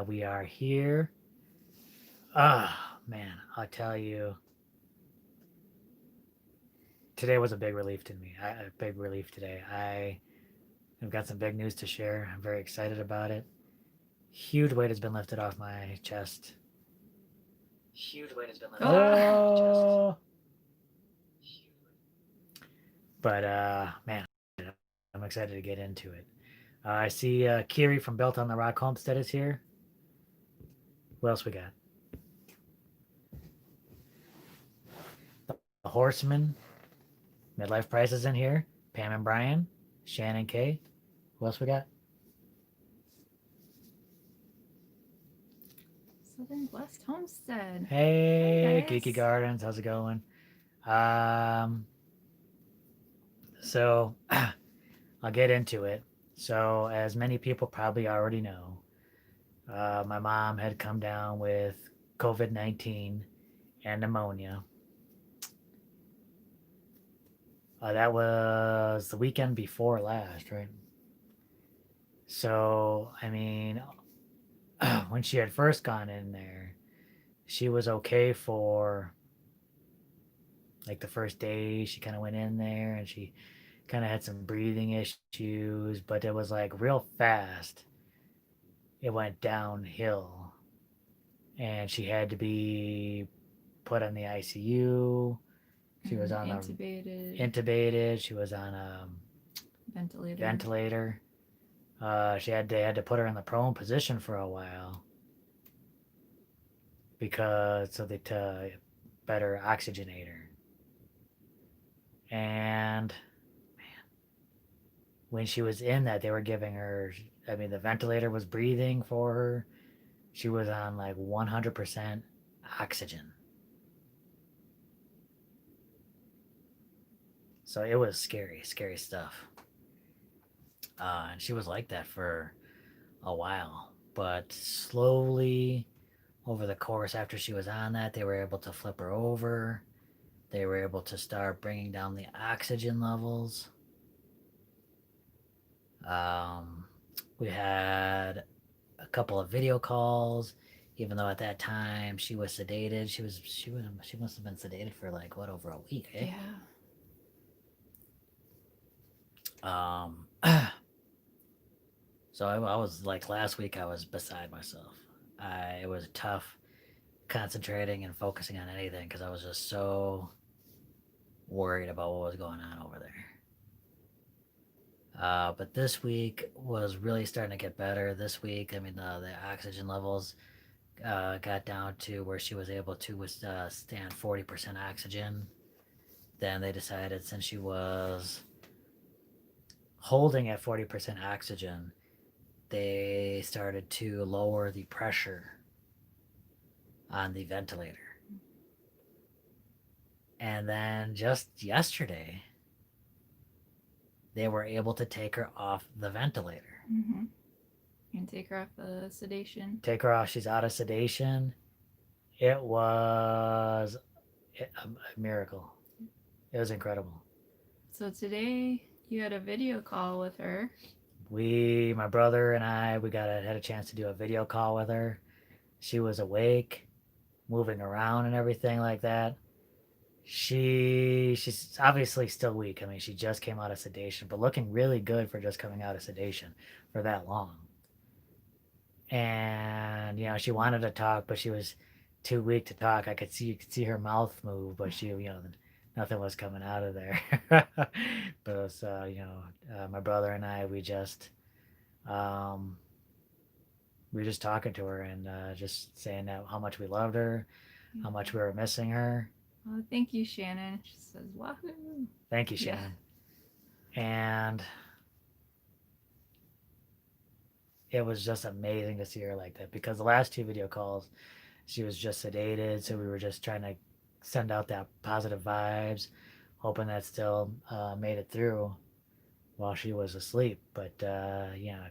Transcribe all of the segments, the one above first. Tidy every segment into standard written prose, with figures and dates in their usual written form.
we are here. Ah, man, I'll tell you, today was a big relief to me. A big relief today. I've got some big news to share. I'm very excited about it. Huge weight has been lifted off my chest. Huge weight has been lifted off my chest. Oh, but man, I'm excited to get into it. I see Kiri from Built on the Rock Homestead is here. What else we got? The Horseman, Midlife Prices in here. Pam and Brian, Shannon K. Who else we got? Southern Blessed Homestead. Hey, Hi, Geeky guys. Gardens, how's it going? Um, so I'll get into it. So, as many people probably already know, my mom had come down with COVID 19 and pneumonia. That was the weekend before last, right? So, I mean, when she had first gone in there, she was okay for like the first day. She kind of went in there and she kind of had some breathing issues, but it was like real fast. It went downhill and she had to be put on the ICU. She was on the Intubated. intubated. She was on a Ventilator. ventilator. They had to put her in the prone position for a while because so they to better oxygenate her. And when she was in that, they were giving her. I mean, the ventilator was breathing for her. She was on like 100% oxygen. So it was scary, scary stuff. And she was like that for a while. But slowly, over the course after she was on that, they were able to flip her over. They were able to start bringing down the oxygen levels. Um, we had a couple of video calls, even though at that time she was sedated. She must have been sedated for like what over a week, eh? Yeah. Um, so I was like last week I was beside myself. It was tough concentrating and focusing on anything because I was just so worried about what was going on over there. But this week was really starting to get better. This week, I mean, the oxygen levels got down to where she was able to withstand 40% oxygen. Then they decided since she was holding at 40% oxygen, they started to lower the pressure on the ventilator. And then just yesterday, they were able to take her off the ventilator. Mm-hmm. And take her off the sedation. Take her off. She's out of sedation. It was a miracle. It was incredible. So today you had a video call with her. My brother and I, had a chance to do a video call with her. She was awake, moving around and everything like that. She's obviously still weak. I mean, she just came out of sedation, but looking really good for just coming out of sedation for that long. And she wanted to talk, but she was too weak to talk. You could see her mouth move, but nothing was coming out of there. But it was, my brother and I, um, we were just talking to her and just saying that how much we loved her, how much we were missing her. Oh, thank you, Shannon. She says, "Wahoo!" Thank you, Shannon. Yeah. And it was just amazing to see her like that because the last two video calls, she was just sedated. So we were just trying to send out that positive vibes, hoping that still made it through while she was asleep. But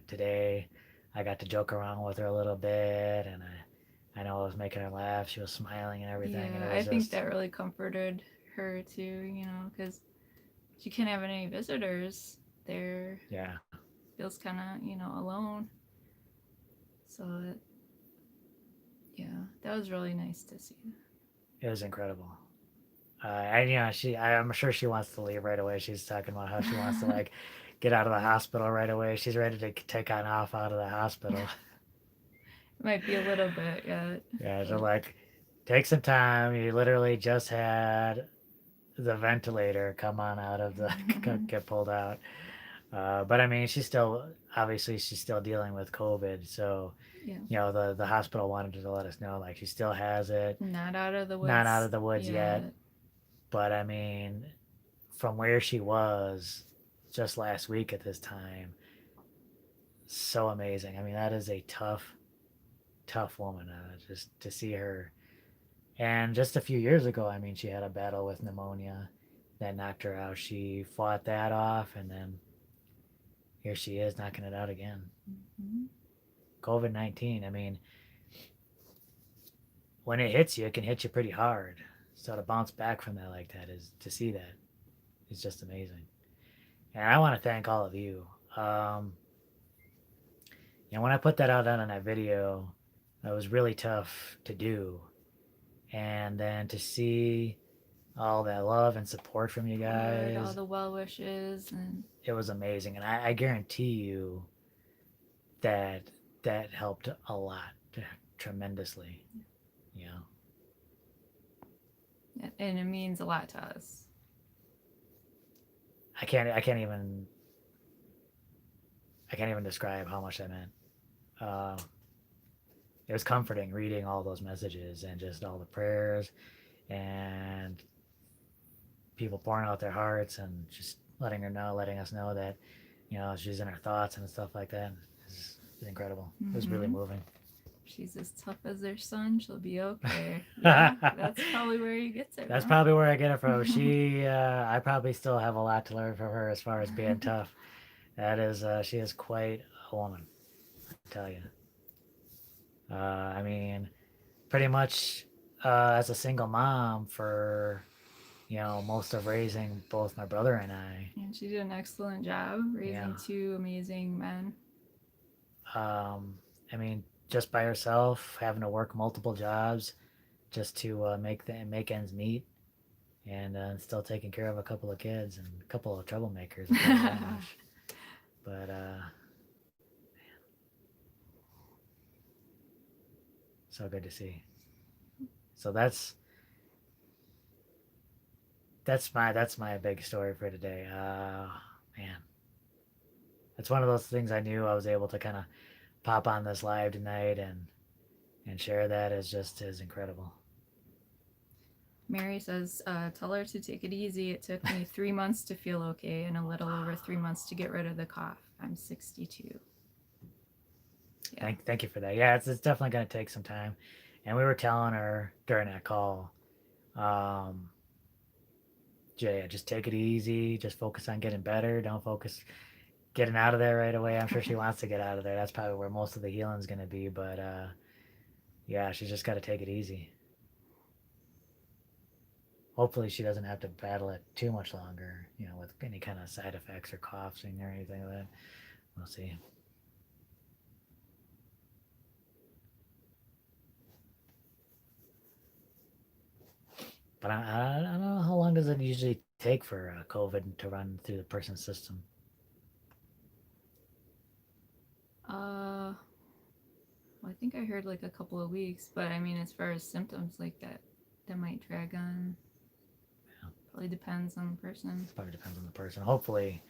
today I got to joke around with her a little bit, and I know I was making her laugh. She was smiling and everything, Yeah, and I think that really comforted her too. Because she can't have any visitors there. Yeah. Feels kind of alone. So That was really nice to see. It was incredible. And I'm sure she wants to leave right away. She's talking about how she wants to like get out of the hospital right away. She's ready to take on off out of the hospital. Might be a little bit yet. Yeah, so But like take some time. You literally just had the ventilator come on out of the get pulled out. But I mean, she's still dealing with COVID. So yeah, the hospital wanted to let us know like she still has it, not out of the not out woods of the woods yet. yet. But I mean, from where she was just last week at this time, so amazing. I mean, that is a tough woman. Just to see her. And just a few years ago, I mean, she had a battle with pneumonia that knocked her out. She fought that off, and then here she is knocking it out again. Mm-hmm. COVID-19, I mean, when it hits you, it can hit you pretty hard. So to bounce back from that like that is to see that is just amazing. And I want to thank all of you. Um, when I put that out on that video, it was really tough to do. And then to see all that love and support from you All guys, the well wishes and it was amazing. And I guarantee you that that helped a lot, tremendously. You know, and it means a lot to us. I can't even describe how much that meant. Uh, it was comforting reading all those messages and just all the prayers and people pouring out their hearts and just letting us know that she's in her thoughts and stuff like that. It's incredible. It was really Mm-hmm. moving. She's as tough as her son. She'll be okay. Yeah, that's probably where he gets it That's from. probably where I get it from. I probably still have a lot to learn from her as far as being tough. She is quite a woman, I tell you. I mean, pretty much as a single mom for most of raising both my brother and I. And she did an excellent job Yeah. raising two amazing men. I mean, just by herself, having to work multiple jobs just to make ends meet, and still taking care of a couple of kids and a couple of troublemakers. But so good to see. So that's my big story for today. Man, it's one of those things I knew I was able to kind of pop on this live tonight and share that is incredible. Mary says, tell her to take it easy. It took me 3 months to feel okay and a little over 3 months to get rid of the cough. I'm 62. Yeah. Thank you for that. Yeah, it's definitely going to take some time. And we were telling her during that call, um, yeah, just take it easy. Just focus on getting better. Don't focus getting out of there right away. I'm sure she wants to get out of there. That's probably where most of the healing's going to be. But yeah, she's just got to take it easy. Hopefully, she doesn't have to battle it too much longer, with any kind of side effects or coughing or anything like that. We'll see. But I don't know how long does it usually take for COVID to run through the person's system. Well, I think I heard like a couple of weeks, but I mean, as far as symptoms like that might drag on. Yeah. Probably depends on the person. Probably depends on the person. Hopefully,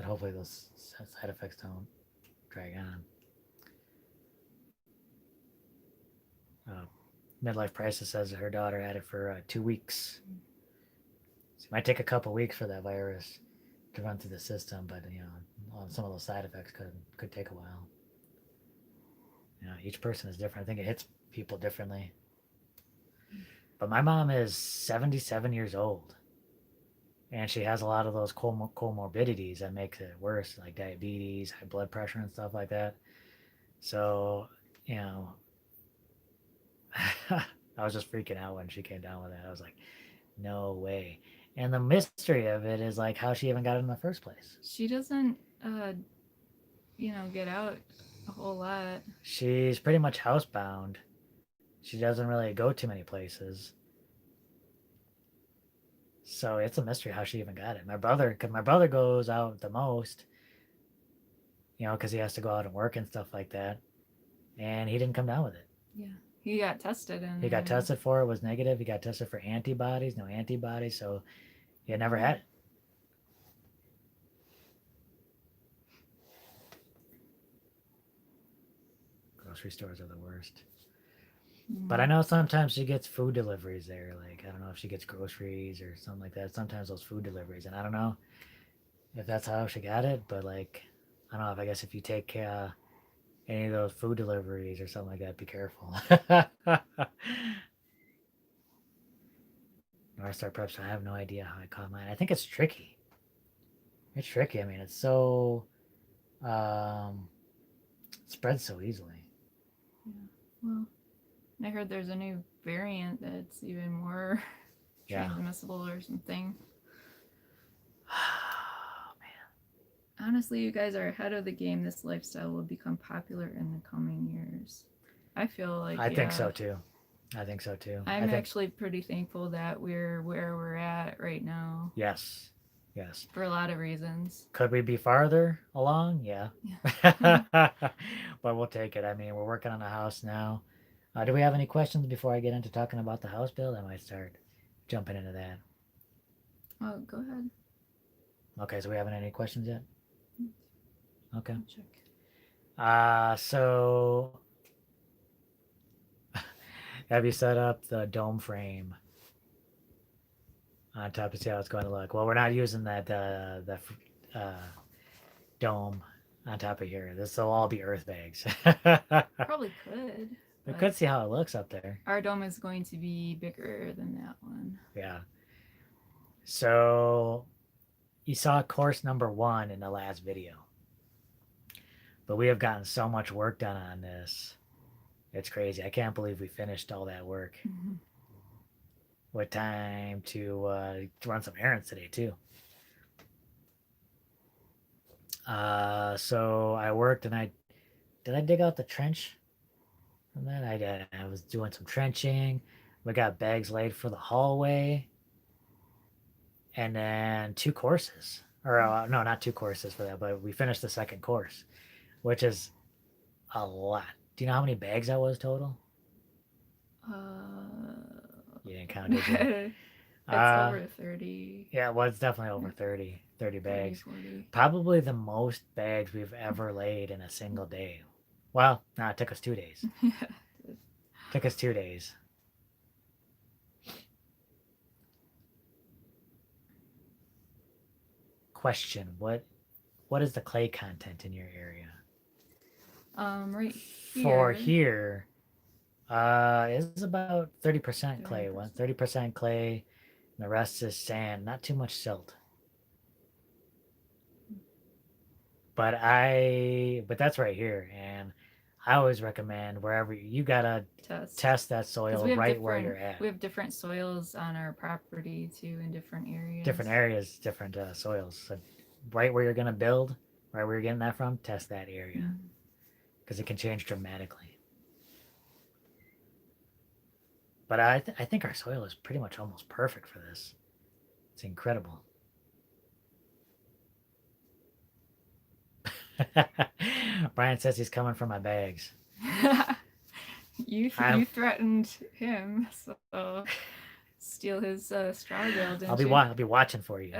hopefully those side effects don't drag on. Midlife Crisis says that her daughter had it for 2 weeks. So it might take a couple weeks for that virus to run through the system, but some of those side effects could take a while. Each person is different. I think it hits people differently. But my mom is 77 years old, and she has a lot of those comorbidities that makes it worse, like diabetes, high blood pressure, and stuff like that. So, I was just freaking out when she came down with it. I was like, no way. And the mystery of it is like how she even got it in the first place. She doesn't get out a whole lot. She's pretty much housebound. She doesn't really go too many places. So it's a mystery how she even got it. Because my brother goes out the most, because he has to go out and work and stuff like that. And he didn't come down with it. Yeah. He got tested and He got tested for it, was negative. He got tested for antibodies, no antibodies. So he had never had it. Grocery stores are the worst. But I know sometimes she gets food deliveries there. Like, I don't know if she gets groceries or something like that. Sometimes those food deliveries. And I don't know if that's how she got it. But, like, I don't know. I guess if you take any of those food deliveries or something like that, be careful. North Star Preps, I have no idea how I caught mine. I think it's tricky. It's tricky. I mean, it's so spreads so easily. Yeah. Well, I heard there's a new variant that's even more transmissible or something. Oh, man. Honestly, you guys are ahead of the game. This lifestyle will become popular in the coming years. I feel like I think so too. I think so too. I'm actually pretty thankful that we're where we're at right now. Yes. Yes. For a lot of reasons. Could we be farther along? Yeah. But we'll take it. I mean, we're working on a house now. Do we have any questions before I get into talking about the house build? I might start jumping into that. Oh, go ahead. Okay, so we haven't any questions yet? Okay. Check. So have you set up the dome frame on top to see how it's going to look? Well, we're not using that dome on top of here. This will all be earth bags. Probably could. We could see how it looks up there. Our dome is going to be bigger than that one. Yeah. So you saw course number 1 in the last video. But we have gotten so much work done on this. It's crazy. I can't believe we finished all that work. Mm-hmm. With time to run some errands today too. So I worked and did I dig out the trench from that? I did. I was doing some trenching. We got bags laid for the hallway. And then 2 courses. Or no, not 2 courses for that, but we finished the second course, which is a lot. Do you know how many bags that was total? You didn't count, did you? It's over 30. Yeah, well, it's definitely over 30 bags. 40. Probably the most bags we've ever laid in a single day. Well, no, it took us 2 days. Yeah. Took us 2 days. Question: What is the clay content in your area? Right here. For here, it's about 30% clay. 30% clay, and the rest is sand. Not too much silt. But that's right here, and I always recommend wherever you gotta test that soil right where you're at. We have different soils on our property too, in different areas. Different soils. So right where you're gonna build, right where you're getting that from, test that area because it can change dramatically. But I think our soil is pretty much almost perfect for this. It's incredible. Brian says he's coming for my bags. You threatened him, so steal his straw bale, didn't you? I'll be watching for you.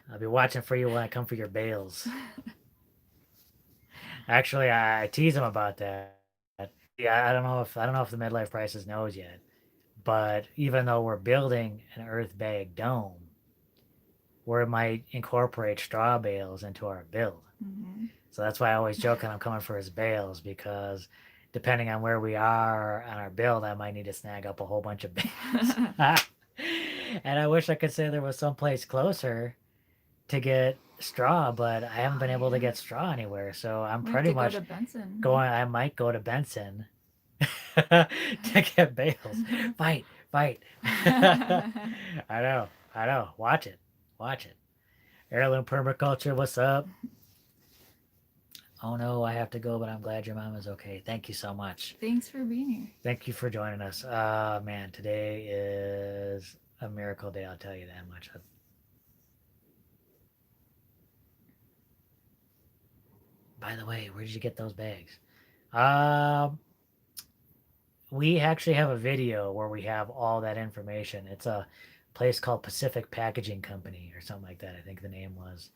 I'll be watching for you when I come for your bales. Actually, I tease him about that. Yeah, I don't know if the Midlife Crisis knows yet, but even though we're building an Earthbag dome, we might incorporate straw bales into our build. Mm-hmm. So that's why I always joke and I'm coming for his bales, because depending on where we are on our build, I might need to snag up a whole bunch of bales. And I wish I could say there was someplace closer to get straw, but I haven't been able to get straw anywhere. So I'm pretty much I might go to Benson to get bales. Fight. I know. Watch it. Heirloom Permaculture, what's up? Oh no, I have to go, but I'm glad your mom is okay. Thank you so much. Thanks for being here. Thank you for joining us. Man, today is a miracle day. I'll tell you that much. By the way, where did you get those bags? Um, we actually have a video where we have all that information. It's a place called Pacific Packaging Company or something like that. I think the name was,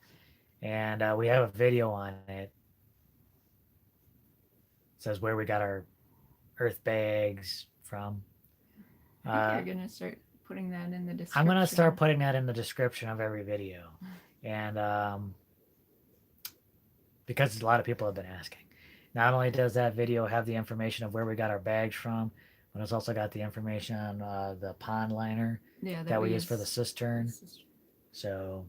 and we have a video on it. It says where we got our earth bags from. I think Uh, you're gonna start putting that in the I'm gonna start description. putting that in the description of every video, and because a lot of people have been asking. Not only does that video have the information of where we got our bags from, but it's also got the information on the pond liner Yeah, that that we we use for the use. cistern. So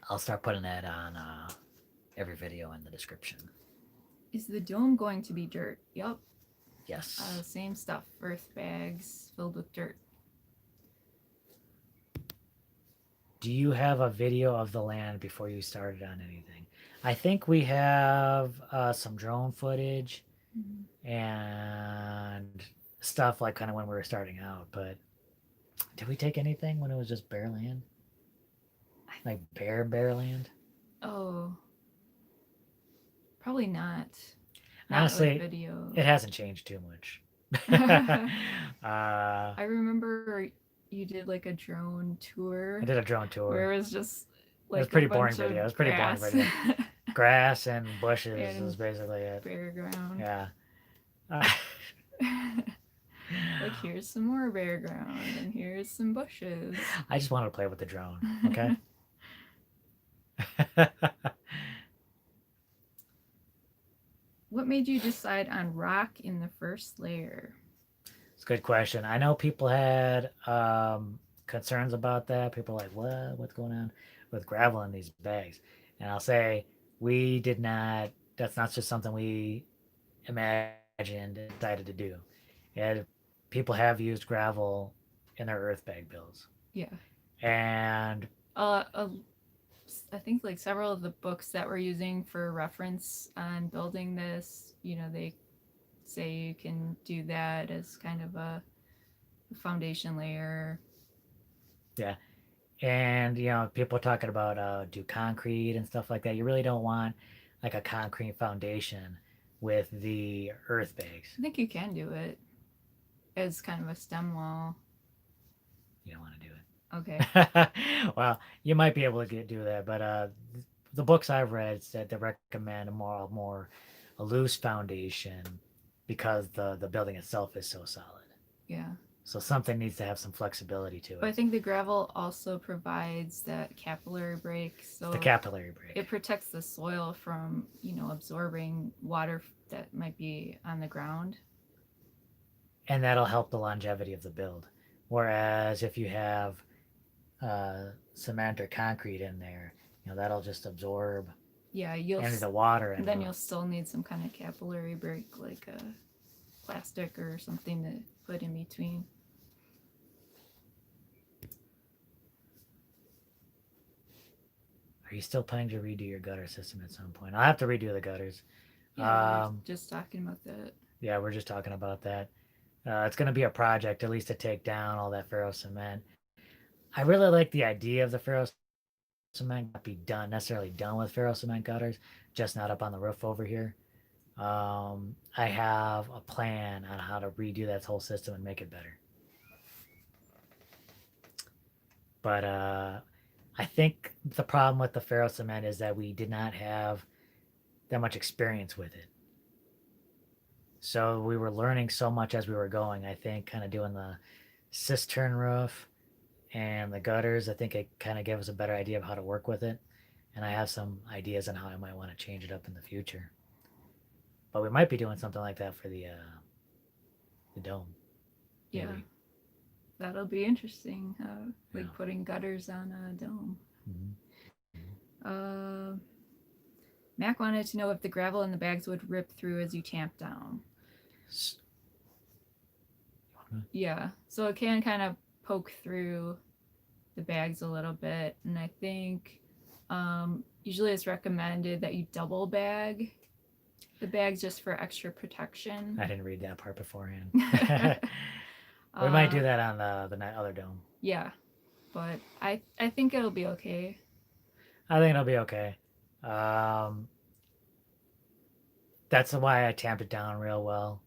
I'll start putting that on every video in the description. Is the dome going to be dirt? Yup. Yes. Same stuff. Earth bags filled with dirt. Do you have a video of the land before you started on anything? I think we have some drone footage and stuff like kind of when we were starting out, but did we take anything when it was just bare land? Like bare land? Oh, probably not. Not with Honestly, video. it hasn't changed too much. I remember you did like a drone tour I did a drone where tour. it was just It was like a pretty boring bunch video. It of was pretty boring grass video. Grass and bushes and is basically it. bare ground. Yeah. Like here's some more bare ground and here's some bushes. I just wanted to play with the drone. Okay. What made you decide on rock in the first layer? It's a good question. I know people had concerns about that. People are like, what? What's going on with gravel in these bags? And I'll say, we did not, that's not just something we imagined and decided to do. And people have used gravel in their earth bag builds. Yeah. And I think like several of the books that we're using for reference on building this, they say you can do that as kind of a foundation layer. yeah. And, people are talking about do concrete and stuff like that. You really don't want like a concrete foundation with the earth bags. I think you can do it as kind of a stem wall. You don't want to do it. Okay. Well, you might be able to do that, but the books I've read said they recommend a loose foundation because the building itself is so solid. Yeah. So something needs to have some flexibility to it. But I think the gravel also provides that capillary break. So the capillary break. It protects the soil from, absorbing water that might be on the ground. And that'll help the longevity of the build. Whereas if you have cement or concrete in there, that'll just absorb any of the water. And then you'll still need some kind of capillary break, like a plastic or something to put in between. Are you still planning to redo your gutter system at some point? I'll have to redo the gutters. Yeah, we're just talking about that. Yeah, we're just talking about that. It's going to be a project, at least to take down all that ferro cement. I really like the idea of the ferro cement not be necessarily done with ferro cement gutters, just not up on the roof over here. I have a plan on how to redo that whole system and make it better. But I think the problem with the ferro cement is that we did not have that much experience with it. So we were learning so much as we were going. I think kind of doing the cistern roof and the gutters, I think it kind of gave us a better idea of how to work with it. And I have some ideas on how I might want to change it up in the future. But we might be doing something like that for the dome. Maybe. Yeah. That'll be interesting, putting gutters on a dome. Mm-hmm. Mac wanted to know if the gravel in the bags would rip through as you tamp down. Yeah, so it can kind of poke through the bags a little bit, and I think Usually it's recommended that you double bag the bags just for extra protection. I didn't read that part beforehand. uh, We might do that on the other dome. yeah, but I think it'll be okay. I think it'll be okay. Um, that's why I tamped it down real well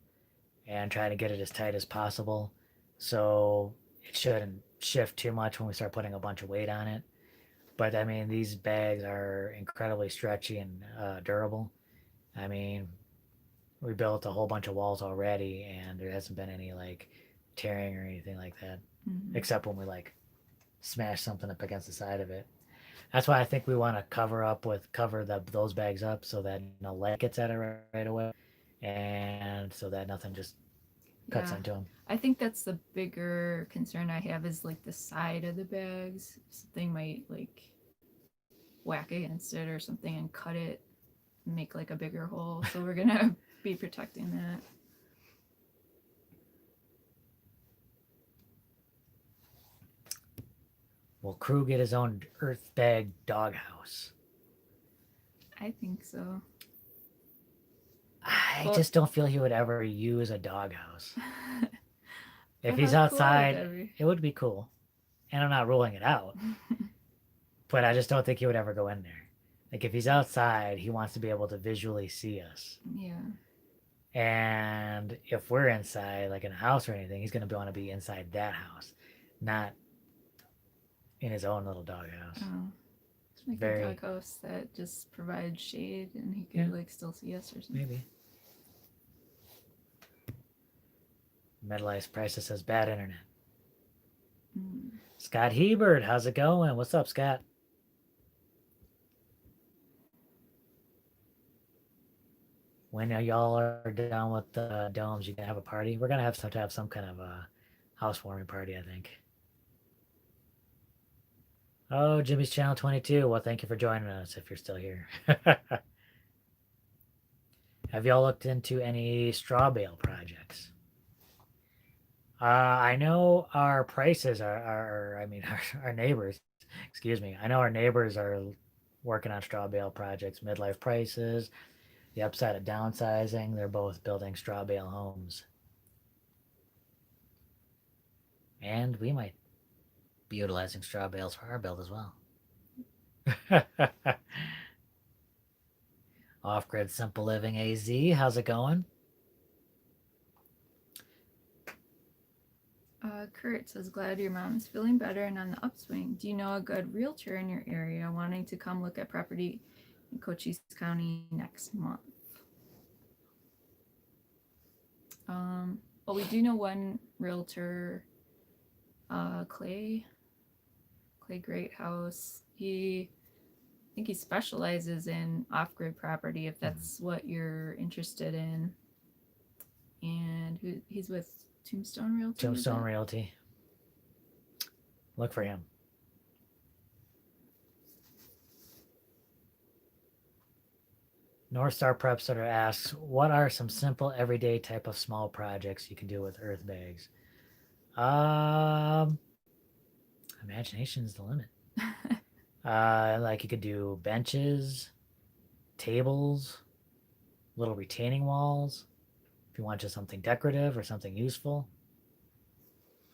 and try to get it as tight as possible, so it shouldn't shift too much when we start putting a bunch of weight on it. But I mean, these bags are incredibly stretchy and durable. I mean, we built a whole bunch of walls already, and there hasn't been any like tearing or anything like that, except when we like smash something up against the side of it. That's why I think we want to cover those bags up so that no light gets at it right away, and so that nothing just cuts Yeah, into them. I think that's the bigger concern I have is like the side of the bags. Something might like whack against it or something and cut it, and make like a bigger hole. So we're gonna be protecting that. Will Crew get his own Earthbag doghouse? I think so. I just don't feel he would ever use a doghouse. If But he's how cool would outside, that be? it would be cool. And I'm not ruling it out, but I just don't think he would ever go in there. Like if he's outside, he wants to be able to visually see us. Yeah. And if we're inside, like in a house or anything, he's going to want to be inside that house, not in his own little doghouse. Oh. It's like a doghouse that just provides shade and he could like still see us or something. Maybe. Metalize Prices says bad internet. Scott Hebert, how's it going? What's up, Scott? When y'all are done with the domes, you gonna have a party? We're gonna have to have some kind of a housewarming party, I think. Oh, Jimmy's Channel 22. Well, thank you for joining us if you're still here. Have y'all looked into any straw bale projects? I know our prices I mean, our neighbors, excuse me. I know our neighbors are working on straw bale projects, midlife prices, the upside of downsizing. They're both building straw bale homes. And we might be utilizing straw bales for our build as well. Off-Grid Simple Living AZ, how's it going? Kurt says, glad your mom is feeling better and on the upswing. Do you know a good realtor in your area wanting to come look at property in Cochise County next month? Well, we do know one realtor, Clay Greathouse. I think he specializes in off-grid property, if that's what you're interested in. And he's with Tombstone Realty. Tombstone Realty. Look for him. North Star Prep Starter asks, what are some simple everyday type of small projects you can do with earth bags? Imagination's the limit. Like you could do benches, tables, little retaining walls, if you want just something decorative or something useful.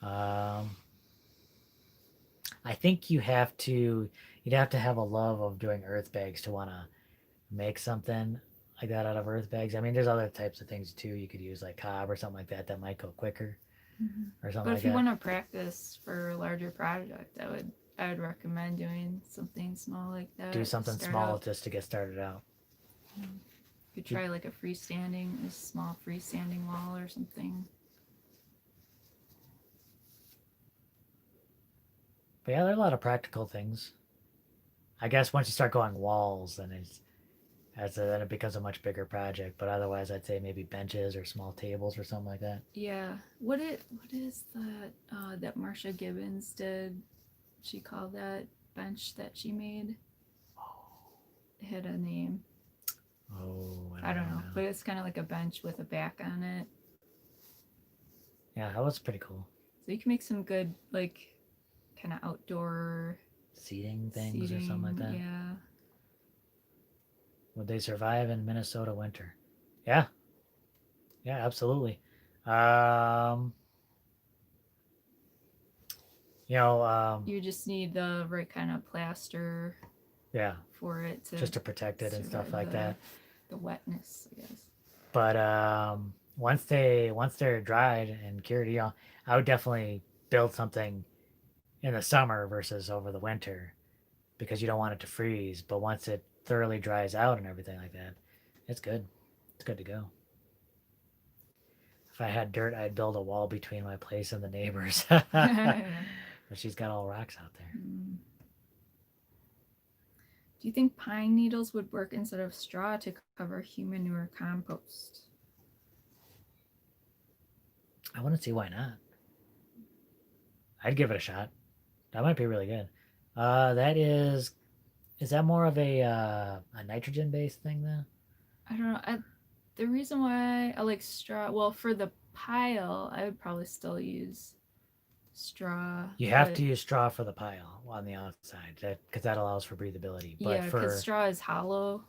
I think you'd have to have a love of doing earth bags to want to make something like that out of earth bags. I mean, there's other types of things too. You could use like cob or something like that might go quicker or something. But if you want to practice for a larger project, I would recommend doing something small like that. Do something small just to get started out. You could try like a small freestanding wall or something. But yeah, there are a lot of practical things. I guess once you start going walls, then then it becomes a much bigger project. But otherwise, I'd say maybe benches or small tables or something like that. Yeah. What is that that Marsha Gibbons did? She called that bench that she made. It had a name. Oh, I don't know. But it's kind of like a bench with a back on it. Yeah, that was pretty cool. So you can make some good like kind of outdoor seeding things or something like seeding. that. Yeah. Would they survive in Minnesota winter? Yeah, yeah, absolutely. Um, you know, You just need the right kind of plaster yeah, for it to just to protect it and stuff survive like that. the wetness, I guess. But once they're dried and cured, I would definitely build something in the summer versus over the winter because you don't want it to freeze. But once it thoroughly dries out and everything like that, it's good. It's good to go. If I had dirt, I'd build a wall between my place and the neighbors. But Yeah. she's got all rocks out there. Mm. Do you think pine needles would work instead of straw to cover Humanure compost? I want to see why not. I'd give it a shot. That might be really good. That is that more of a nitrogen based thing though? I don't know. The reason why I like straw, well, for the pile, I would probably still use straw, You have but to use straw for the pile on the outside, because that allows for breathability. But yeah, because for straw is hollow,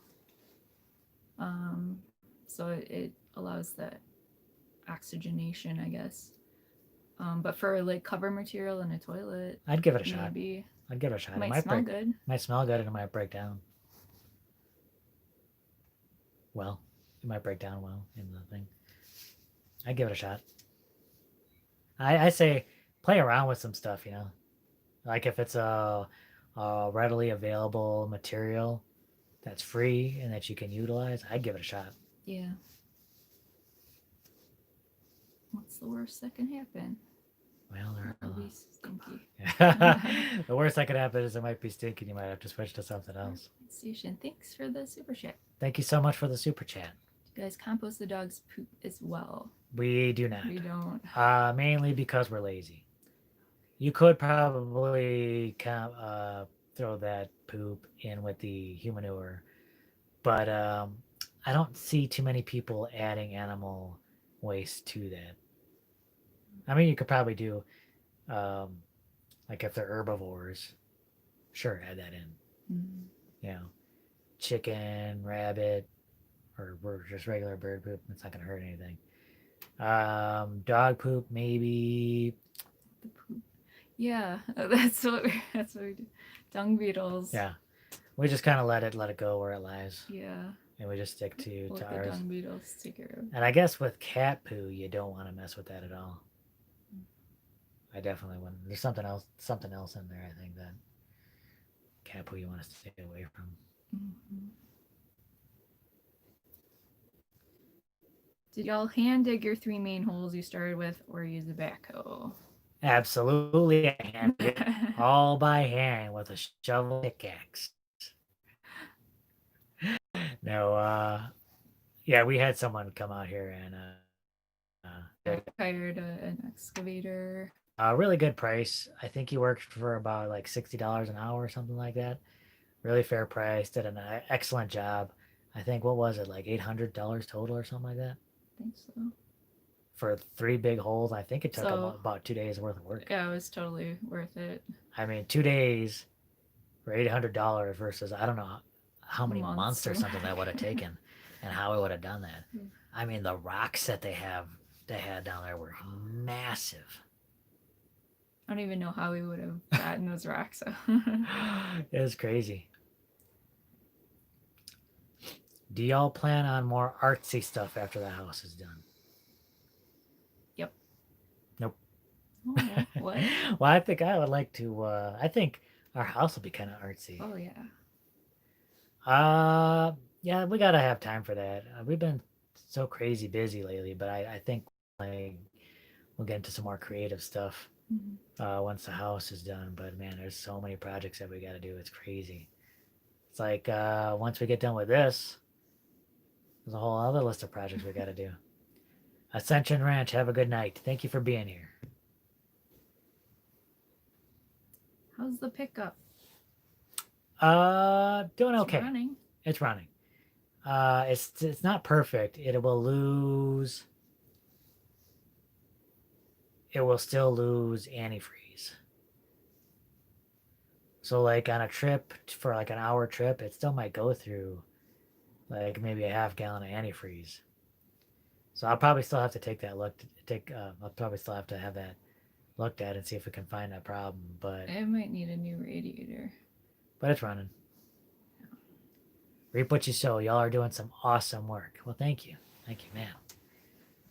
so it allows that oxygenation, I guess. But for like cover material in a toilet, I'd give it a shot. maybe I'd give it a shot. It might might smell break, good. might smell good, and it might break down well. It might break down well in the thing. I'd give it a shot. I say play around with some stuff. Like if it's a readily available material that's free and that you can utilize, I'd give it a shot. Yeah. What's the worst that can happen? Well, there It'll be stinky. the worst that could happen is it might be stinking. You might have to switch to something else. Station. Thanks for the super chat. Thank you so much for the super chat. You guys compost the dog's poop as well. We do not. We don't. Mainly because we're lazy. You could probably throw that poop in with the humanure, but I don't see too many people adding animal waste to that. I mean, you could probably do, um, like if they're herbivores, sure, add that in. Mm. You know, chicken, rabbit, or just regular bird poop. It's not going to hurt anything. Dog poop, maybe. The poop. Yeah, that's what we do. Dung beetles. Yeah, we just kind of let it go where it lies, Yeah. and we just stick to Let the ours. dung beetles take care of. And I guess with cat poo, you don't want to mess with that at all. I definitely wouldn't. There's something else in there. I think that cat poo you want to stay away from. Mm-hmm. Did y'all hand dig your 3 main holes you started with, or use a backhoe? Absolutely, I hand it all by hand with a shovel pickaxe. No, yeah, we had someone come out here and Hired an excavator. really good price. I think he worked for about like $60 an hour or something like that. Really fair price. Did an excellent job. I think what was it, like $800 total or something like that I think so. for 3 big holes. I think it took So- about 2 days worth of work. Yeah, it was totally worth it. I mean, 2 days for $800 versus I don't know how many Months months or or- something that would have taken, and how we would have done that. Yeah. I mean, the rocks that they had down there were massive. I don't even know how we would have gotten those rocks out. It was crazy. Do y'all plan on more artsy stuff after the house is done? Yep. Nope. Oh, what? Well, I think I would like to. I think our house will be kind of artsy. Oh, yeah. Yeah, we gotta have time for that. We've been so crazy busy lately, but I think like we'll get into some more creative stuff once the house is done. But man, there's so many projects that we got to do. It's crazy. It's like once we get done with this, there's a whole other list of projects we got to do. Ascension Ranch, have a good night. Thank you for being here. How's the pickup? Doing It's okay. running. It's running. It's not perfect. It will lose. It will still lose antifreeze. So like on a trip for like an hour trip, it still might go through like maybe a half gallon of antifreeze. So I'll probably still have to take that look. I'll probably still have to have that looked at and see if we can find that problem. It might need a new radiator. But it's running. Reap what you sow. Y'all are doing some awesome work. Well, thank you, man.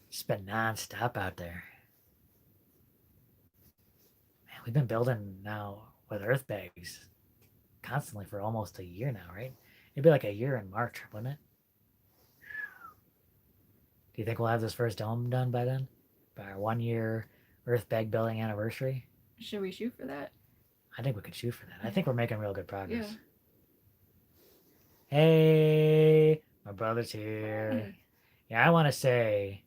It's been nonstop out there. Man, we've been building now with Earthbags constantly for almost a year now, right? It'd be like a year in March, wouldn't it? Do you think we'll have this first dome done by then? By our 1 year Earthbag building anniversary? Should we shoot for that? I think we could shoot for that. I think we're making real good progress. Yeah. Hey, my brother's here. Hey. Yeah, I want to say,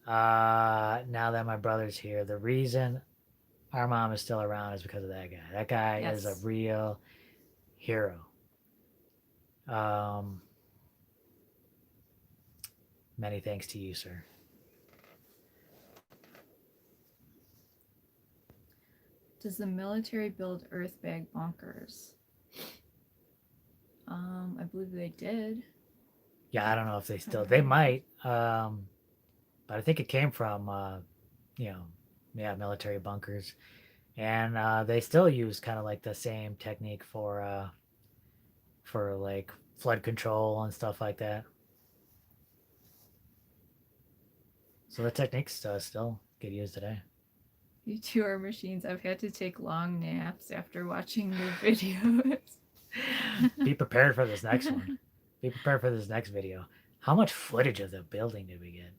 now that my brother's here, the reason our mom is still around is because of that guy. That guy is a Yes. real hero. Um, Many thanks to you, sir. Does the military build Earthbag bunkers? I believe they did. Yeah, I don't know if they still. They might. But I think it came from, military bunkers, and they still use kind of like the same technique for like flood control and stuff like that. So the techniques still get used today. You two are machines. I've had to take long naps after watching the videos. Be prepared for this next one. Be prepared for this next video. How much footage of the building did we get?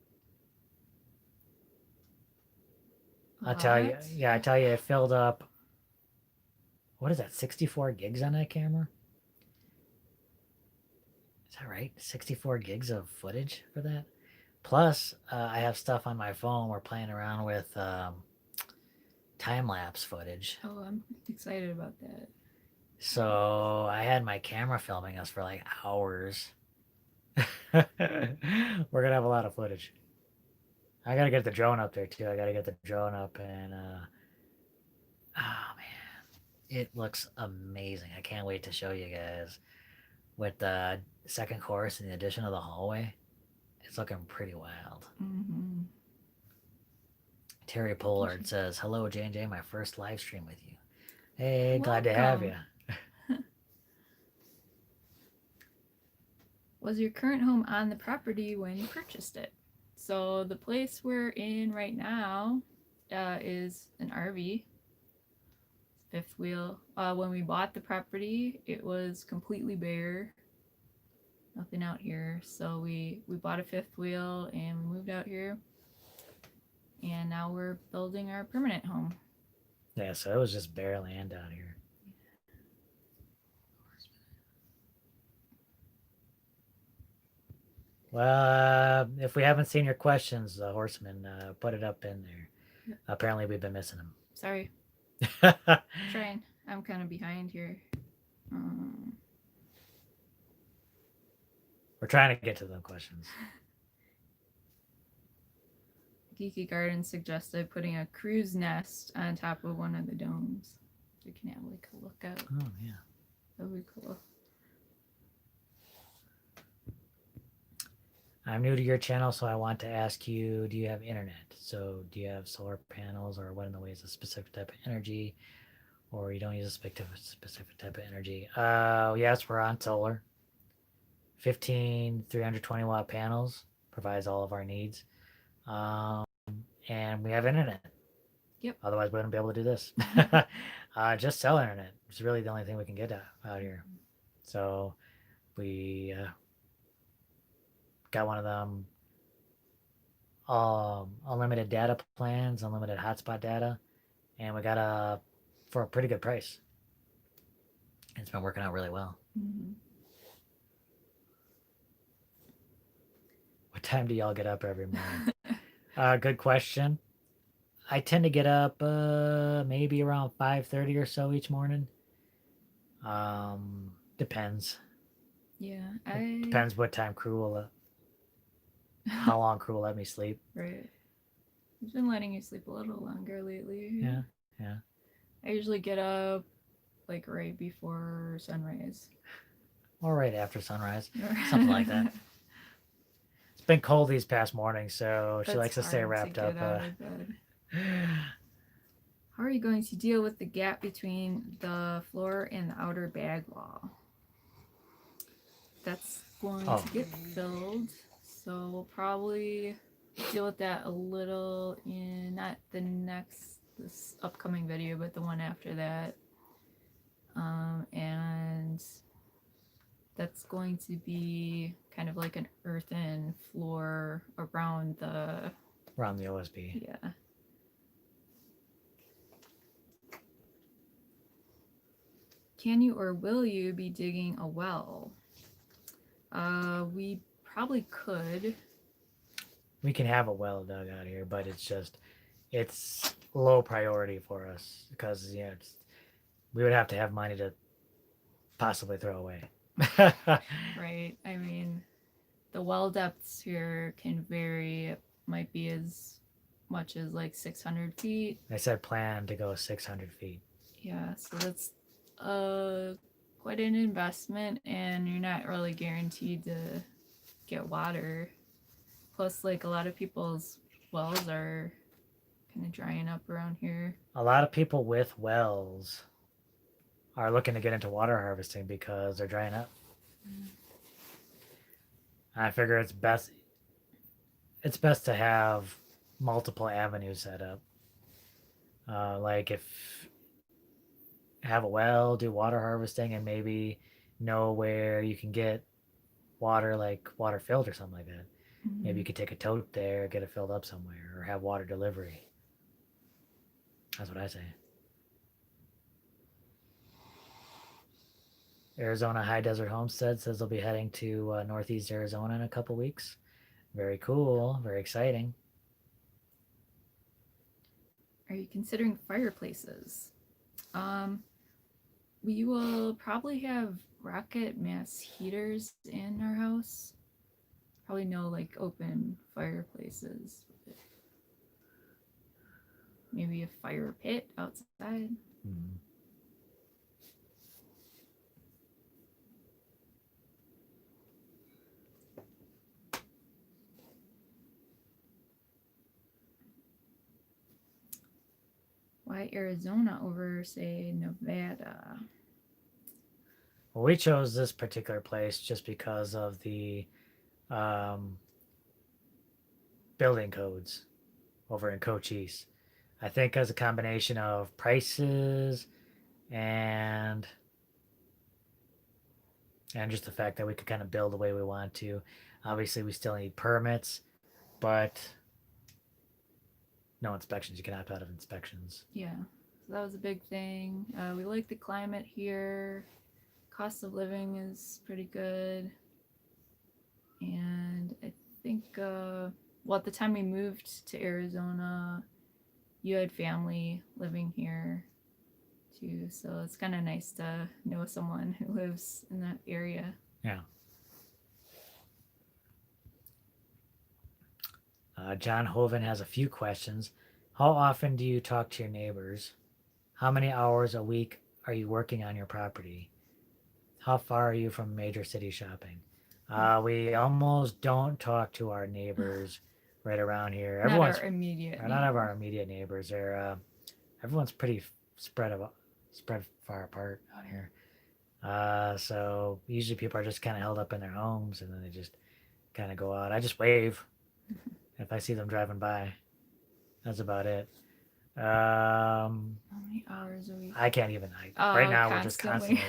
I'll tell you. Yeah, I tell you, it filled up. What is that? 64 gigs on that camera? Is that right? 64 gigs of footage for that? Plus, I have stuff on my phone. We're playing around with time lapse footage. Oh, I'm excited about that. So I had my camera filming us for like hours. We're gonna have a lot of footage. I gotta get the drone up there too. I gotta get the drone up and oh man, it looks amazing. I can't wait to show you guys with the second course and the addition of the hallway. It's looking pretty wild. Mm-hmm. Terry Pollard says, "Hello, J&J, my first live stream with you. Hey, Welcome. glad to have you." Was your current home on the property when you purchased it? So the place we're in right now is an RV, fifth wheel. When we bought the property, it was completely bare, nothing out here. So we bought a fifth wheel and we moved out here, and now we're building our permanent home. Yeah, so it was just bare land out here. Well, if we haven't seen your questions, Horseman, put it up in there. Yep. Apparently, we've been missing them. Sorry. Trying. I'm kind of behind here. We're trying to get to the questions. Geeky Garden suggested putting a crow's nest on top of one of the domes. So you can have like a lookout. Oh, yeah. That would be cool. I'm new to your channel, so I want to ask you, do you have internet? So do you have solar panels, or what in the way is a specific type of energy, or you don't use a specific type of energy? Yes, we're on solar. 15 320 watt panels provides all of our needs. And we have internet. Yep. Otherwise, we wouldn't be able to do this. Just cell internet. It's really the only thing we can get out here. So we got one of them unlimited data plans, unlimited hotspot data, and we got for a pretty good price. It's been working out really well. Mm-hmm. What time do y'all get up every morning? Good question. I tend to get up maybe around 5:30 or so each morning. Depends. Yeah, Depends what time crew will how long crew will let me sleep. Right. I've been letting you sleep a little longer lately. Yeah. I usually get up like right before sunrise. Or right after sunrise. Something like that. It's been cold these past mornings, so she That's likes to stay hard to wrapped get up. out of bed. How are you going to deal with the gap between the floor and the outer bag wall? That's going to get filled, so we'll probably deal with that a little in not this upcoming video, but the one after that. And that's going to be kind of like an earthen floor around the OSB. Yeah. Can you or will you be digging a well? We probably could. We can have a well dug out here, but it's low priority for us because we would have to have money to possibly throw away. Right. I mean, the well depths here can vary. It might be as much as like 600 feet. They said plan to go 600 feet. Yeah, so that's quite an investment, and you're not really guaranteed to get water. Plus, like a lot of people's wells are kind of drying up around here. A lot of people with wells are looking to get into water harvesting because they're drying up. I figure it's best to have multiple avenues set up. Like if have a well, do water harvesting, and maybe know where you can get water, like water filled or something like that. Mm-hmm. Maybe you could take a tote there, get it filled up somewhere, or have water delivery. That's what I say. Arizona High Desert Homestead says they'll be heading to Northeast Arizona in a couple weeks. Very cool. Very exciting. Are you considering fireplaces? We will probably have rocket mass heaters in our house. Probably no like open fireplaces. Maybe a fire pit outside. Mm-hmm. Why Arizona over, say, Nevada? Well, we chose this particular place just because of the building codes over in Cochise. I think as a combination of prices and just the fact that we could kind of build the way we want to. Obviously, we still need permits, but no inspections. You can opt out of inspections. Yeah, so that was a big thing. We like the climate here. Cost of living is pretty good. And I think, well, at the time we moved to Arizona, you had family living here too. So it's kind of nice to know someone who lives in that area. Yeah. John Hoven has a few questions. How often do you talk to your neighbors? How many hours a week are you working on your property? How far are you from major city shopping? We almost don't talk to our neighbors right around here. Everyone's not our immediate. None of our immediate neighbors. They're everyone's pretty spread far apart out here. So usually people are just kind of held up in their homes, and then they just kind of go out. I just wave if I see them driving by. That's about it. How many hours a week? I can't even. Right now we're just constantly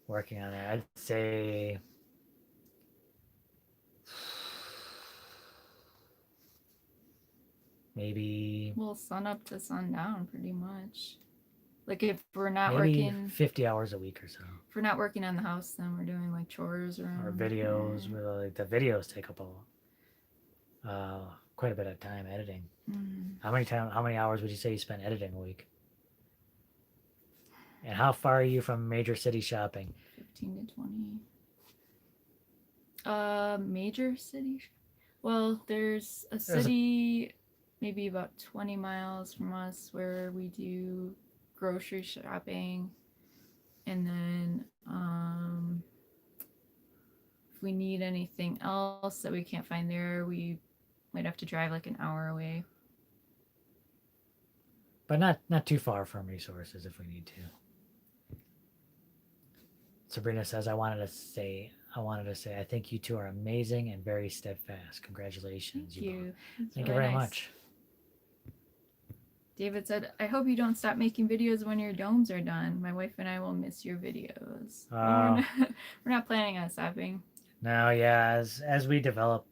working on it. I'd say maybe. Well, sun up to sundown, pretty much. Like if we're not maybe working 50 hours a week or so. If we're not working on the house, then we're doing like chores or videos. Like the videos take up quite a bit of time editing. Mm. How many hours would you say you spend editing a week? And how far are you from major city shopping? 15 to 20. Major city? Well, there's a city maybe about 20 miles from us where we do grocery shopping. And then if we need anything else that we can't find there, we might have to drive like an hour away. But not too far from resources if we need to. Sabrina says, I wanted to say, I think you two are amazing and very steadfast. Congratulations, Thank you you. both. Thank you very much. David said, I hope you don't stop making videos when your domes are done. My wife and I will miss your videos. Well, we're not planning on stopping. No, yeah, as we develop,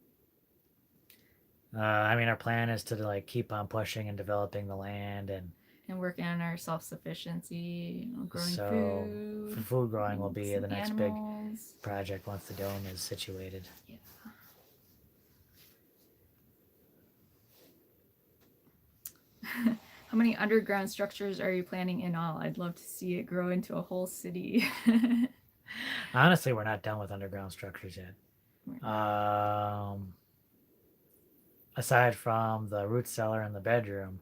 I mean, our plan is to like keep on pushing and developing the land and working on our self-sufficiency, growing so food. Food growing will be the next animals. big project once the dome is situated. Yeah. How many underground structures are you planning in all? I'd love to see it grow into a whole city. Honestly, we're not done with underground structures yet. Aside from the root cellar and the bedroom,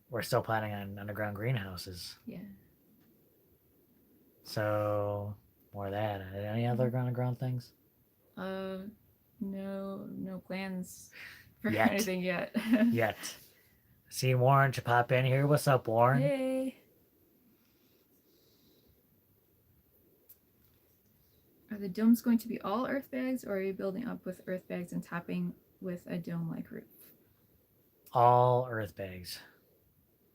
we're still planning on underground greenhouses. Yeah. So more of that. Any other underground things? No plans for Yet. anything yet. Yet. Seen Warren to pop in here. What's up, Warren? Hey. Are the domes going to be all earth bags, or are you building up with earth bags and topping with a dome-like roof? All earth bags.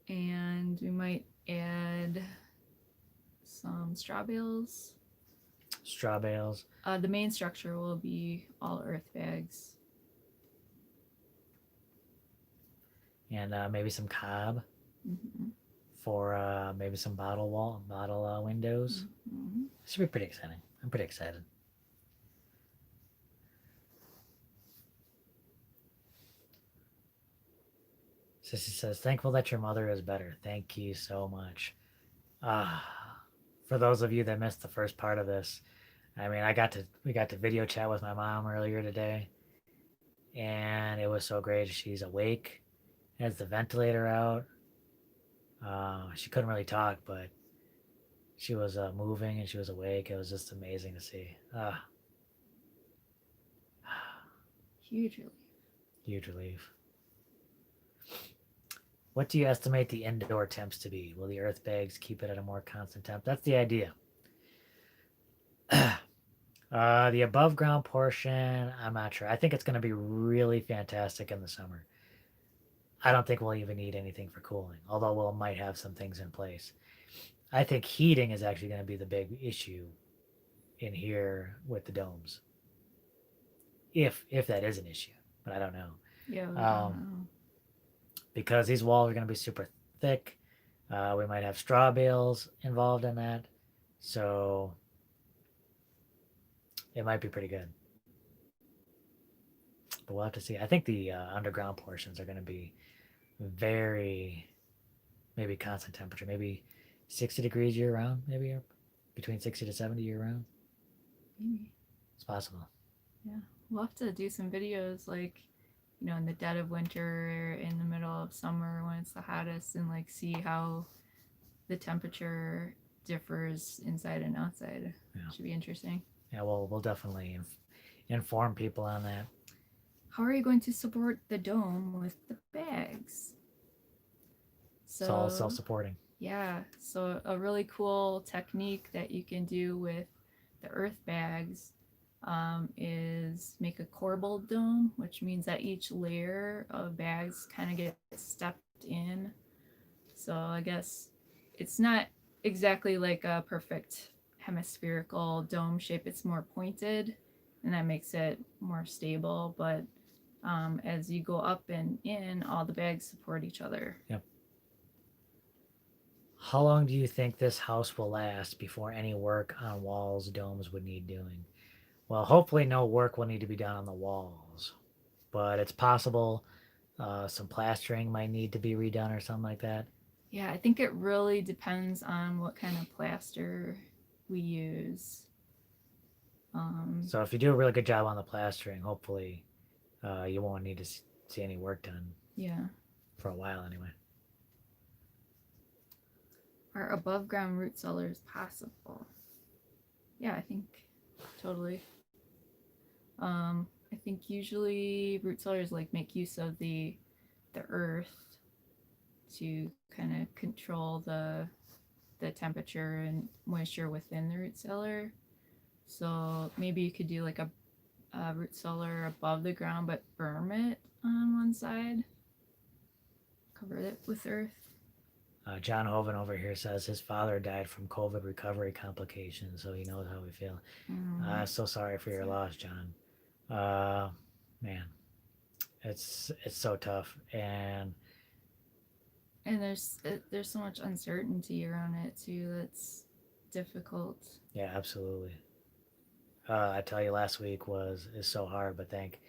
And we might add some straw bales. Straw bales. The main structure will be all earth bags. And maybe some cob for maybe some bottle windows. This should be pretty exciting. I'm pretty excited. Sissy says, thankful that your mother is better. Thank you so much. For those of you that missed the first part of this, I mean, we got to video chat with my mom earlier today, and it was so great. She's awake, has the ventilator out. She couldn't really talk, but she was moving and she was awake. It was just amazing to see. Huge relief. Huge relief. What do you estimate the indoor temps to be? Will the earth bags keep it at a more constant temp? That's the idea. The above ground portion, I'm not sure. I think it's going to be really fantastic in the summer. I don't think we'll even need anything for cooling, although we might have some things in place. I think heating is actually going to be the big issue in here with the domes. If that is an issue, but I don't know. Yeah. Because these walls are going to be super thick. We might have straw bales involved in that. So it might be pretty good. But we'll have to see. I think the underground portions are going to be very, maybe constant temperature, maybe 60 degrees year round, maybe between 60 to 70 year round. Maybe. It's possible. Yeah. We'll have to do some videos like, in the dead of winter, in the middle of summer when it's the hottest, and like see how the temperature differs inside and outside. Yeah. Should be interesting. Yeah, we'll definitely inform people on that. How are you going to support the dome with the bags? So, it's all self-supporting. Yeah, so a really cool technique that you can do with the earth bags is make a corbelled dome, which means that each layer of bags kind of gets stepped in. So I guess it's not exactly like a perfect hemispherical dome shape. It's more pointed, and that makes it more stable. But as you go up and in, all the bags support each other. Yep. How long do you think this house will last before any work on walls, domes would need doing? Well, hopefully no work will need to be done on the walls, but it's possible some plastering might need to be redone or something like that. Yeah, I think it really depends on what kind of plaster we use. So if you do a really good job on the plastering, hopefully you won't need to see any work done. Yeah. For a while anyway. Are above ground root cellars possible? Yeah, I think totally. I think usually root cellars like make use of the earth to kind of control the temperature and moisture within the root cellar. So maybe you could do like a root cellar above the ground, but berm it on one side, cover it with earth. John Hoven over here says his father died from COVID recovery complications, so he knows how we feel. So sorry for your loss, John. Uh, Man, it's so tough, and there's so much uncertainty around it too. That's difficult. yeah, absolutely. I tell you, last week is so hard, but thank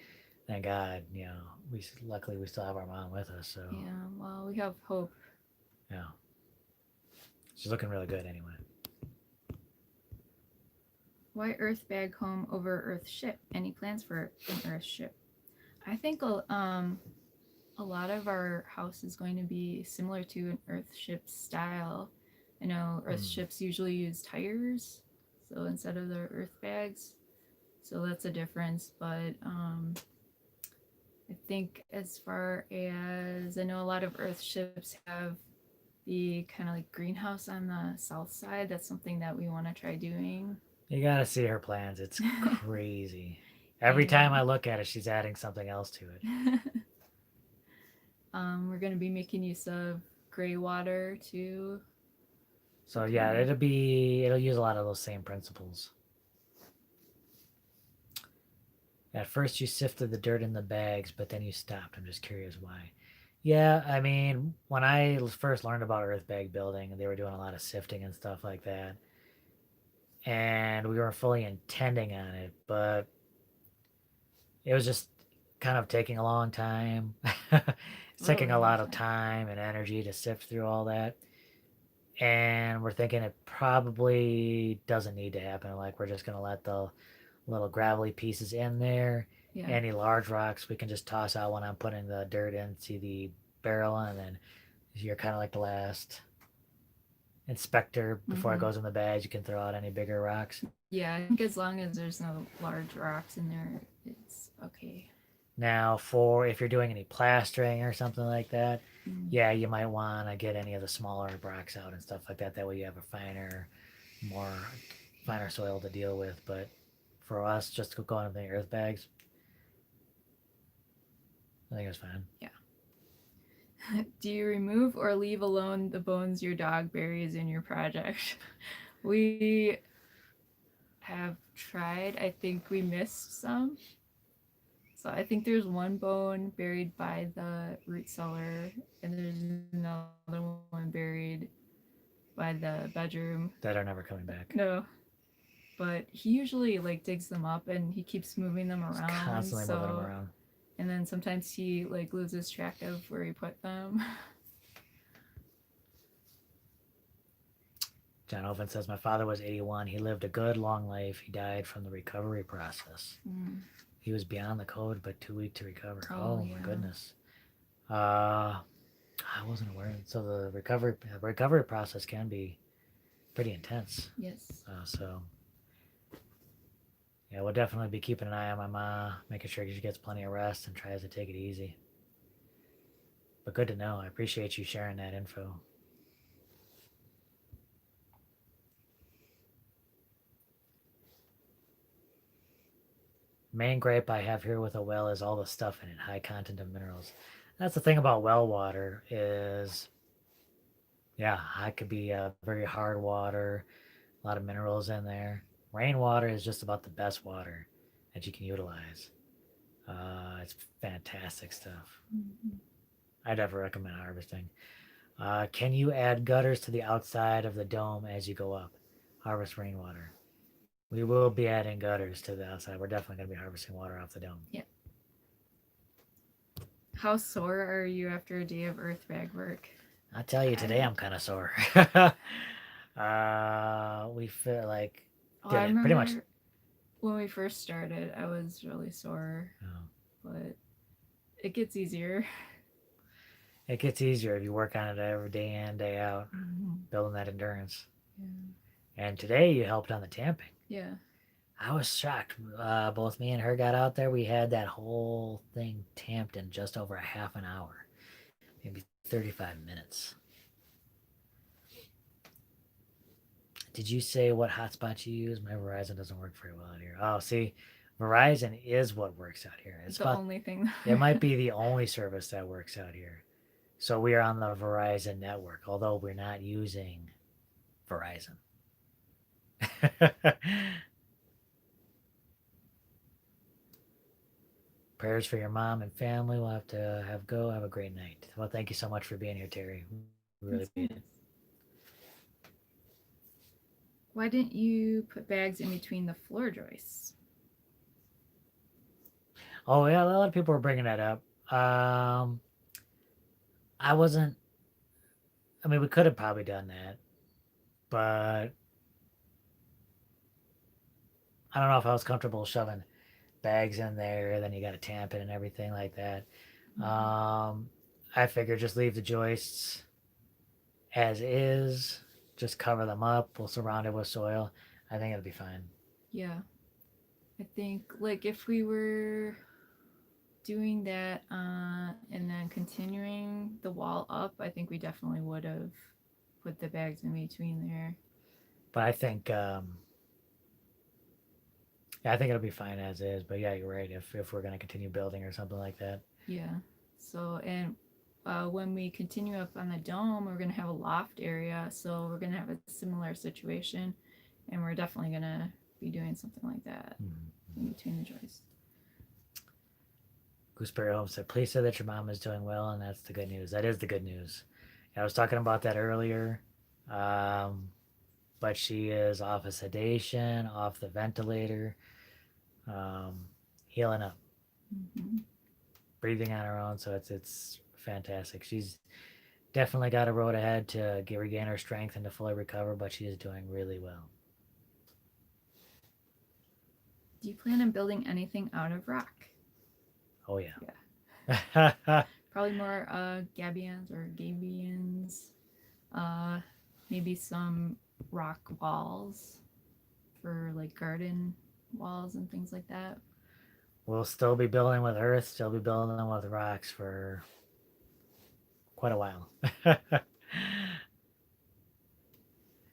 God, we luckily we still have our mom with us, so Yeah, well, we have hope. yeah, she's looking really good anyway. Why Earthbag home over Earthship? Any plans for an Earthship? I think a lot of our house is going to be similar to an Earthship style. I know Earthships usually use tires, so instead of the Earthbags, so that's a difference. But I think as far as I know, a lot of Earthships have the kind of like greenhouse on the south side. That's something that we want to try doing. You gotta see her plans. It's crazy. Every time I look at it, she's adding something else to it. We're going to be making use of gray water too. So yeah, it'll use a lot of those same principles. At first you sifted the dirt in the bags, but then you stopped. I'm just curious why. Yeah, I mean, when I first learned about Earthbag building, they were doing a lot of sifting and stuff like that. And we weren't fully intending on it, but it was just kind of taking a long time. It's taking a lot of time and energy to sift through all that. And we're thinking it probably doesn't need to happen. Like, we're just going to let the little gravelly pieces in there. Yeah. Any large rocks we can just toss out when I'm putting the dirt into the barrel, and then you're kind of like the last inspector before it goes in the bags. You can throw out any bigger rocks. Yeah, I think as long as there's no large rocks in there, it's okay. Now, for if you're doing any plastering or something like that, yeah, you might want to get any of the smaller rocks out and stuff like that. That way you have a finer soil to deal with. But for us, just going into the earth bags, I think it's fine. Yeah. Do you remove or leave alone the bones your dog buries in your project? We have tried. I think we missed some. So I think there's one bone buried by the root cellar, and there's another one buried by the bedroom. That are never coming back. No. But he usually like digs them up and he keeps moving them around. He's constantly moving them around. And then sometimes he like loses track of where he put them. John Oven says, my father was 81. He lived a good long life. He died from the recovery process. He was beyond the code, but too weak to recover. Oh my goodness. I wasn't aware. So the recovery process can be pretty intense. Yes. So yeah, we'll definitely be keeping an eye on my ma, making sure she gets plenty of rest and tries to take it easy. But good to know. I appreciate you sharing that info. Main gripe I have here with a well is all the stuff in it, high content of minerals. That's the thing about well water is, yeah, it could be very hard water, a lot of minerals in there. Rainwater is just about the best water that you can utilize. It's fantastic stuff. I'd ever recommend harvesting. Can you add gutters to the outside of the dome as you go up? Harvest rainwater. We will be adding gutters to the outside. We're definitely going to be harvesting water off the dome. Yeah. How sore are you after a day of earthbag work? I'll tell you, today I'm kind of sore. We feel like I remember pretty much when we first started, I was really sore, but it gets easier. It gets easier if you work on it every day in, day out, Mm-hmm. building that endurance. Yeah. And today you helped on the tamping. Yeah. I was shocked. Both me and her got out there. We had that whole thing tamped in just over a half an hour, maybe 35 minutes. Did you say what hotspot you use? My Verizon doesn't work very well out here. Oh, see, Verizon is what works out here. It's The about, only thing. it might be the only service that works out here. So we are on the Verizon network, although we're not using Verizon. Prayers for your mom and family. We'll have to have go. Have a great night. Well, thank you so much for being here, Terry. We really appreciate it. Why didn't you put bags in between the floor joists? Oh yeah, a lot of people were bringing that up. I wasn't. I mean, we could have probably done that, but I don't know if I was comfortable shoving bags in there. Then you got to tamp it and everything like that. Mm-hmm. Um, I figured just leave the joists as is. Just cover them up. We'll surround it with soil. I think it'll be fine. Yeah. I think like if we were doing that and then continuing the wall up, I think we definitely would have put the bags in between there. But I think, yeah, I think it'll be fine as is. But yeah, you're right. If we're gonna continue building or something like that. Yeah. So, and when we continue up on the dome, we're going to have a loft area. So, we're going to have a similar situation. And we're definitely going to be doing something like that Mm-hmm. in between the joists. Gooseberry Home said, "Please say that your mom is doing well, and that's the good news. That is the good news. Yeah, I was talking about that earlier, um, but she is off of sedation, off the ventilator, um, healing up, Mm-hmm. breathing on her own. So it's fantastic. She's definitely got a road ahead to regain her strength and to fully recover, but she is doing really well. Do you plan on building anything out of rock? Oh yeah. Yeah. Probably more gabions or gabions. Uh, maybe some rock walls for like garden walls and things like that. We'll still be building with earth, still be building with rocks for quite a while.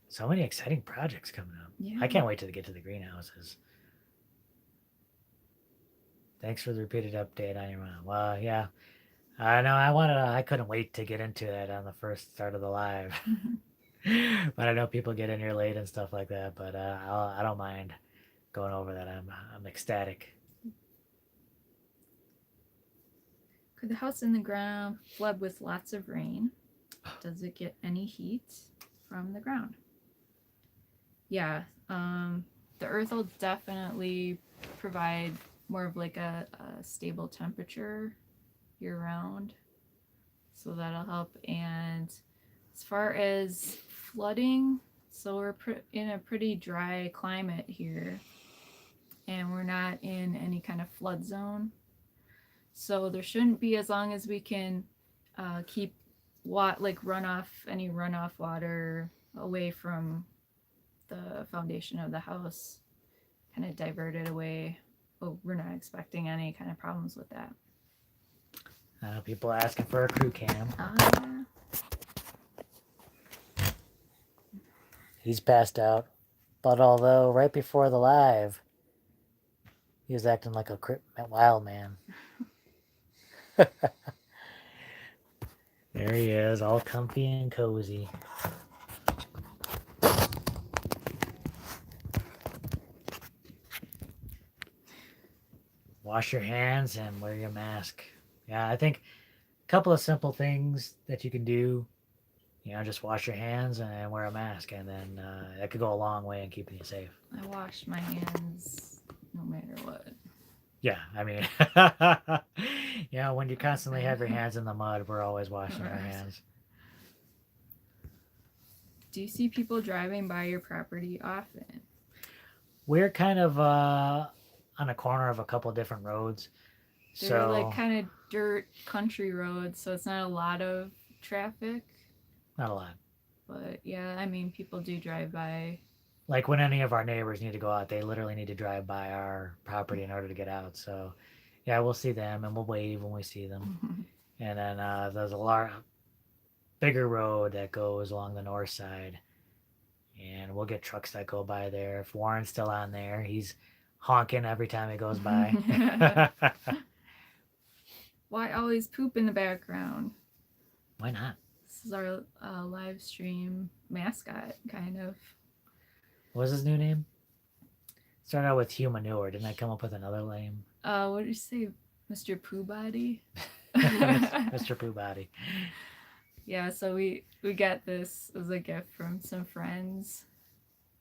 So many exciting projects coming up. Yeah. I can't wait to get to the greenhouses. Thanks for the repeated update on your mom. Well, yeah, I know. I couldn't wait to get into that on the first start of the live. But I know people get in here late and stuff like that. But I don't mind going over that. I'm ecstatic. Could the house in the ground flood with lots of rain? Does it get any heat from the ground? Yeah, the earth will definitely provide more of like a stable temperature year round. So that'll help. And as far as flooding, so we're in a pretty dry climate here, and we're not in any kind of flood zone. So there shouldn't be, as long as we can keep any runoff water away from the foundation of the house, kind of divert it away. Well, we're not expecting any kind of problems with that. I know people asking for a crew cam. He's passed out. But although right before the live, he was acting like a wild man. There he is, all comfy and cozy. Wash your hands and wear your mask. Yeah, I think a couple of simple things that you can do. Just wash your hands and wear a mask, and then that could go a long way in keeping you safe. I wash my hands no matter what. Yeah, I mean, when you constantly have your hands in the mud, we're always washing our hands. Do you see people driving by your property often? We're kind of on a corner of a couple of different roads. They're like So kind of dirt country roads, so it's not a lot of traffic. not a lot. But yeah, I mean, people do drive by. Like when any of our neighbors need to go out, they literally need to drive by our property in order to get out. So yeah, we'll see them and we'll wave when we see them. And then there's a bigger road that goes along the north side, and we'll get trucks that go by there. If Warren's still on there, he's honking every time he goes by. Why always poop in the background? Why not? This is our live stream mascot, kind of. What was his new name? Started out with Humanure. Didn't I come up with another name? What did you say, Mr. Pooh Body? Mr. Pooh Body. Yeah, so we got this as a gift from some friends.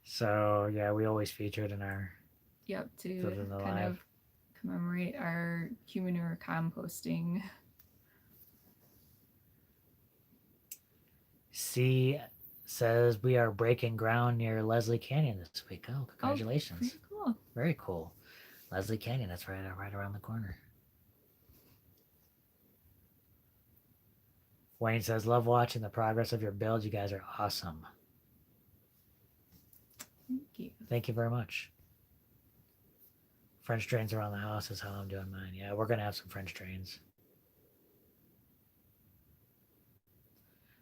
So yeah, we always feature it in our To kind of commemorate our Humanure composting. C says we are breaking ground near Leslie Canyon this week. Oh, congratulations! Oh, cool. Very cool. Leslie Canyon. That's right around the corner. Wayne says, love watching the progress of your build. You guys are awesome. Thank you. Thank you very much. French drains around the house is how I'm doing mine. Yeah, we're going to have some French drains.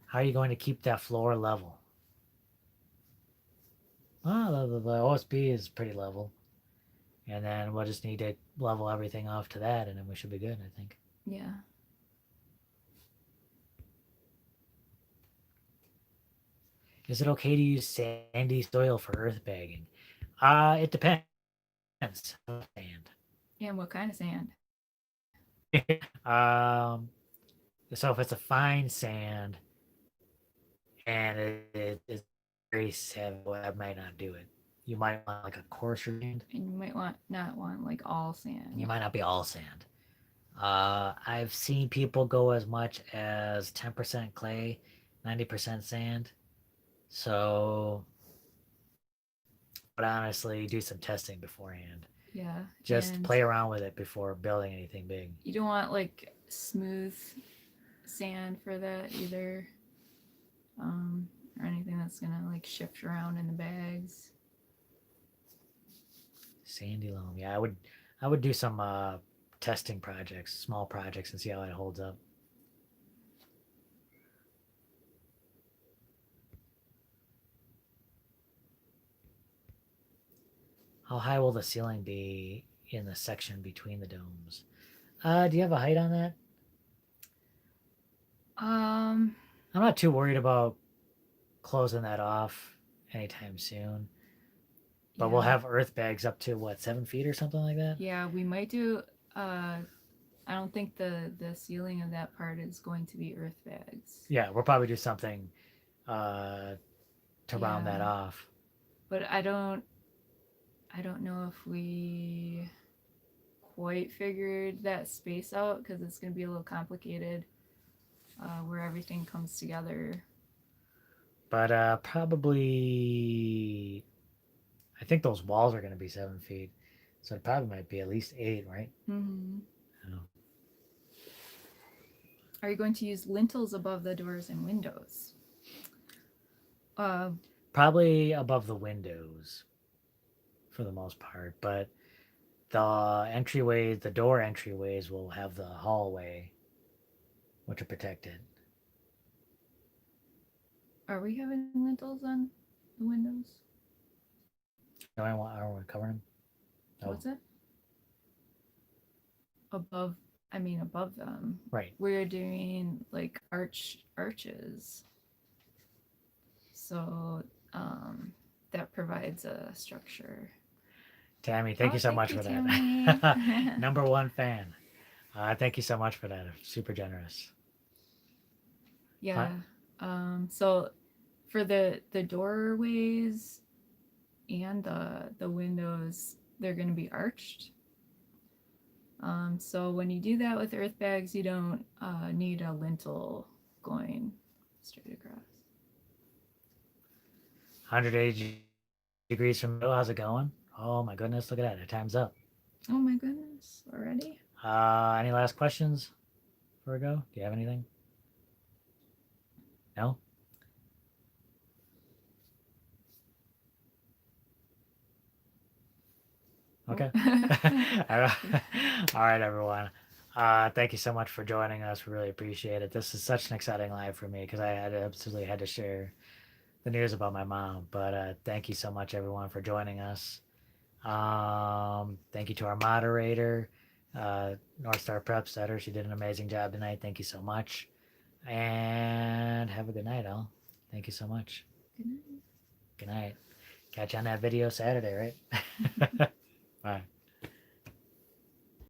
How are you going to keep that floor level? Oh, the OSB is pretty level. And then we'll just need to level everything off to that, and then we should be good, I think. Yeah. Is it okay to use sandy soil for earth bagging? It depends. Sand. Yeah, what kind of sand? So if it's a fine sand and it is very heavy, I might not do it. You might want like a coarser sand. And you might not want like all sand. You might not be all sand. I've seen people go as much as 10% clay, 90% sand. So, but honestly, do some testing beforehand. Yeah. Just play around with it before building anything big. You don't want like smooth sand for that either. Or anything that's gonna like shift around in the bags. Sandy loam. Yeah, I would do some testing projects, small projects, and see how it holds up. How high will the ceiling be in the section between the domes? Do you have a height on that? I'm not too worried about closing that off anytime soon. But we'll have earth bags up to what, 7 feet or something like that? Yeah, we might do I don't think the ceiling of that part is going to be earth bags. Yeah, we'll probably do something to round that off. But I don't know if we quite figured that space out because it's going to be a little complicated where everything comes together. But probably, I think those walls are going to be 7 feet. So it probably might be at least 8, right? Mm-hmm. Oh. Are you going to use lintels above the doors and windows? Probably above the windows for the most part. But the entryways, the door entryways will have the hallway, which are protected. Are we having lintels on the windows? No, I don't want to cover them. Oh. What's it? Above them. Right. We're doing like arches. So that provides a structure. Tammy, thank you so much for that. Number 1 fan. Thank you so much for that. Super generous. Yeah. So for the doorways and the windows, they're going to be arched. So when you do that with earth bags, you don't need a lintel going straight across. 180 degrees from middle. How's it going? Oh my goodness, look at that. Our time's up. Oh my goodness, already? Any last questions before we go? Do you have anything? No? Okay. All right, everyone. Thank you so much for joining us. We really appreciate it. This is such an exciting live for me because I had absolutely had to share the news about my mom. But thank you so much, everyone, for joining us. Thank you to our moderator, North Star Prep Setter. She did an amazing job tonight. Thank you so much. And have a good night, all. Thank you so much. Good night. Good night. Catch you on that video Saturday, right? Bye.